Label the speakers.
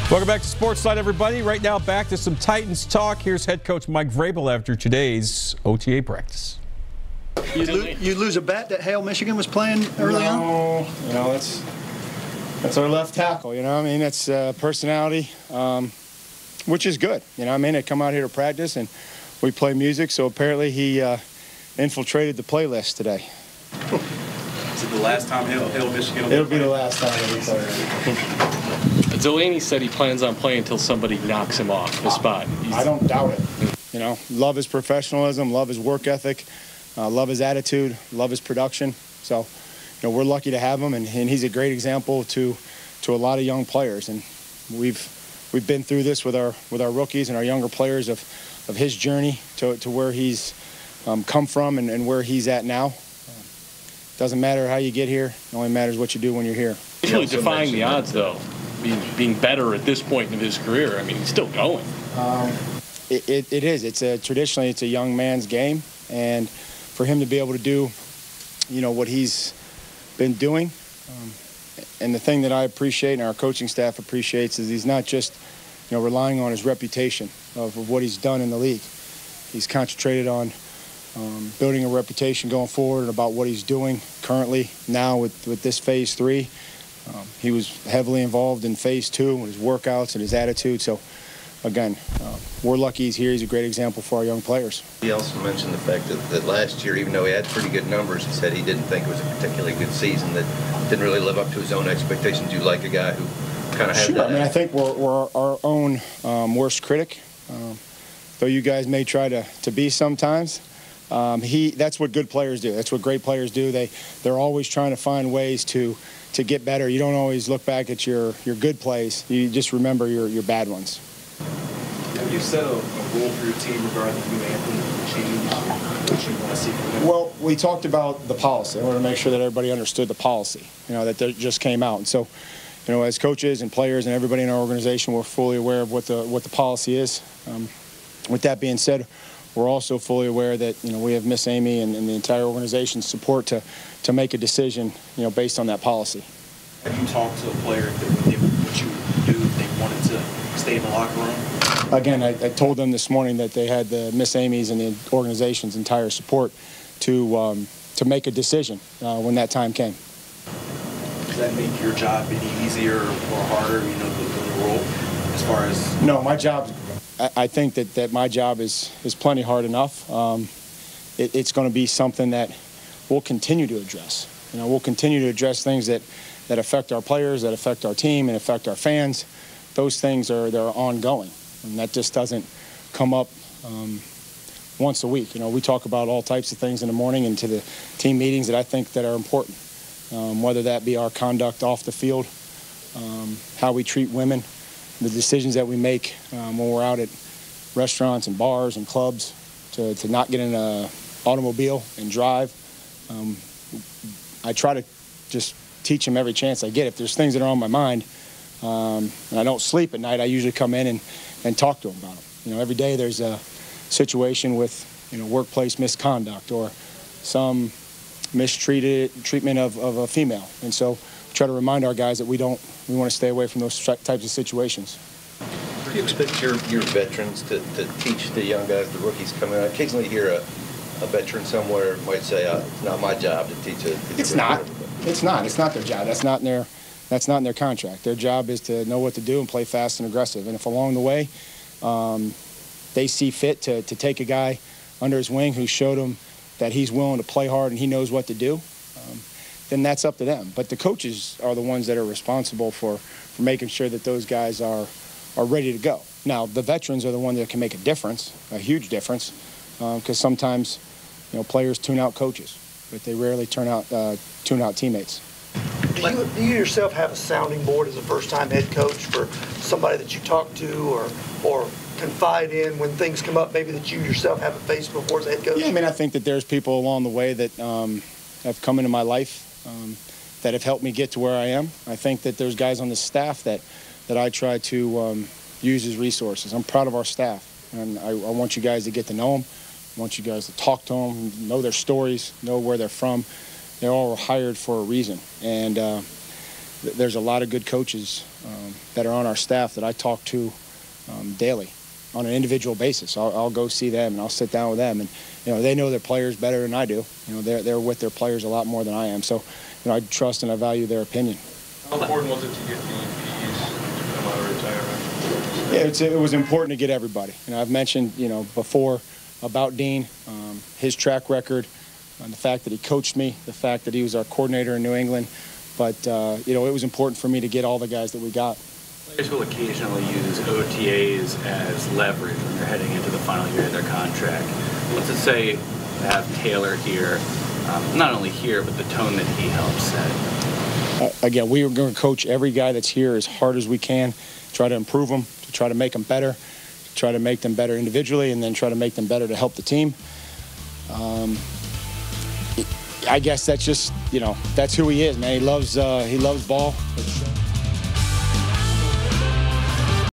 Speaker 1: Welcome back to SportsLine, everybody. Right now, back to some Titans talk. Here's head coach Mike Vrabel after today's OTA practice.
Speaker 2: You lose a bet that Hale Michigan was playing early on?
Speaker 3: No, you know, that's our left tackle, you know. I mean, it's personality, which is good. You know, I mean, they come out here to practice and we play music, so apparently he infiltrated the playlist today.
Speaker 4: Is it the last time Hale Michigan will
Speaker 3: It'll be the last time we play.
Speaker 5: Delaney said he plans on playing until somebody knocks him off the spot.
Speaker 3: I don't doubt it. You know, love his professionalism, love his work ethic, love his attitude, love his production. So, you know, we're lucky to have him, and he's a great example to a lot of young players. And we've been through this with our rookies and our younger players of his journey to where he's come from and where he's at now. Doesn't matter how you get here. It only matters what you do when you're here.
Speaker 5: He's really defying the odds, though. Being better at this point in his career. I mean, he's still going.
Speaker 3: It is. Traditionally, it's a young man's game, and for him to be able to do, you know, what he's been doing, and the thing that I appreciate and our coaching staff appreciates is he's not just, you know, relying on his reputation of what he's done in the league. He's concentrated on building a reputation going forward and about what he's doing currently now with this Phase 3. He was heavily involved in Phase 2 with his workouts and his attitude. So, again, we're lucky he's here. He's a great example for our young players.
Speaker 6: He also mentioned the fact that last year, even though he had pretty good numbers, he said he didn't think it was a particularly good season, that didn't really live up to his own expectations. You like a guy who kind of had that?
Speaker 3: I mean, I think we're our own worst critic, though you guys may try to be sometimes. That's what good players do. That's what great players do. They're always trying to find ways to get better. You don't always look back at your good plays. You just remember your bad ones.
Speaker 4: Have you set a role for your team regarding the new anthem change, what you want to see from them?
Speaker 3: Well, we talked about the policy. I wanted to make sure that everybody understood the policy, you know, that just came out. And so, you know, as coaches and players and everybody in our organization, we're fully aware of what the policy is. With that being said, we're also fully aware that, you know, we have Miss Amy and the entire organization's support to make a decision, you know, based on that policy.
Speaker 4: Have you talked to a player what you would do if they wanted to stay in the locker room?
Speaker 3: Again, I told them this morning that they had the Miss Amy's and the organization's entire support to make a decision when that time came.
Speaker 4: Does that make your job any easier or harder, you know, the role as far as?
Speaker 3: No, my job. I think that my job is plenty hard enough. It's going to be something that we'll continue to address. You know, we'll continue to address things that affect our players, that affect our team, and affect our fans. Those things they're ongoing, and that just doesn't come up once a week. You know, we talk about all types of things in the morning and to the team meetings that I think that are important, whether that be our conduct off the field, how we treat women, the decisions that we make when we're out at restaurants and bars and clubs to not get in an automobile and drive. I try to just teach them every chance I get. If there's things that are on my mind and I don't sleep at night, I usually come in and talk to them about them. You know, every day there's a situation with, you know, workplace misconduct or some mistreatment of a female. And so we try to remind our guys that we want to stay away from those types of situations.
Speaker 6: Do you expect your veterans to teach the young guys, the rookies coming out? Occasionally you hear a veteran somewhere might say, it's not my job to teach a
Speaker 3: It's not. It's not. It's not their job. That's not in their contract. Their job is to know what to do and play fast and aggressive. And if along the way they see fit to take a guy under his wing who showed them that he's willing to play hard and he knows what to do, then that's up to them. But the coaches are the ones that are responsible for making sure that those guys are ready to go. Now, the veterans are the ones that can make a difference, a huge difference, because sometimes, you know, players tune out coaches, but they rarely tune out teammates.
Speaker 7: Do you yourself have a sounding board as a first-time head coach for somebody that you talk to or confide in when things come up, maybe that you yourself haven't faced before as a head coach?
Speaker 3: Yeah, I mean, I think that there's people along the way that have come into my life that have helped me get to where I am. I think that there's guys on the staff that I try to use as resources. I'm proud of our staff, and I want you guys to get to know them. I want you guys to talk to them, know their stories, know where they're from. They're all hired for a reason. And there's a lot of good coaches that are on our staff that I talk to daily on an individual basis. I'll go see them and I'll sit down with them, and they know their players better than I do. They're with their players a lot more than I am. So I trust and I value their opinion.
Speaker 5: How important was it to get the P's to come out of retirement?
Speaker 3: Yeah, it was important to get everybody. I've mentioned before about Dean, his track record, the fact that he coached me, the fact that he was our coordinator in New England. But it was important for me to get all the guys that we got.
Speaker 8: Players will occasionally use OTAs as leverage when they're heading into the final year of their contract. What's it say to have Taylor here, not only here, but the tone that he helps set?
Speaker 3: Again, we are going to coach every guy that's here as hard as we can, try to improve them, to try to make them better, to try to make them better individually, and then try to make them better to help the team. I guess that's just, that's who he is, man. He loves ball.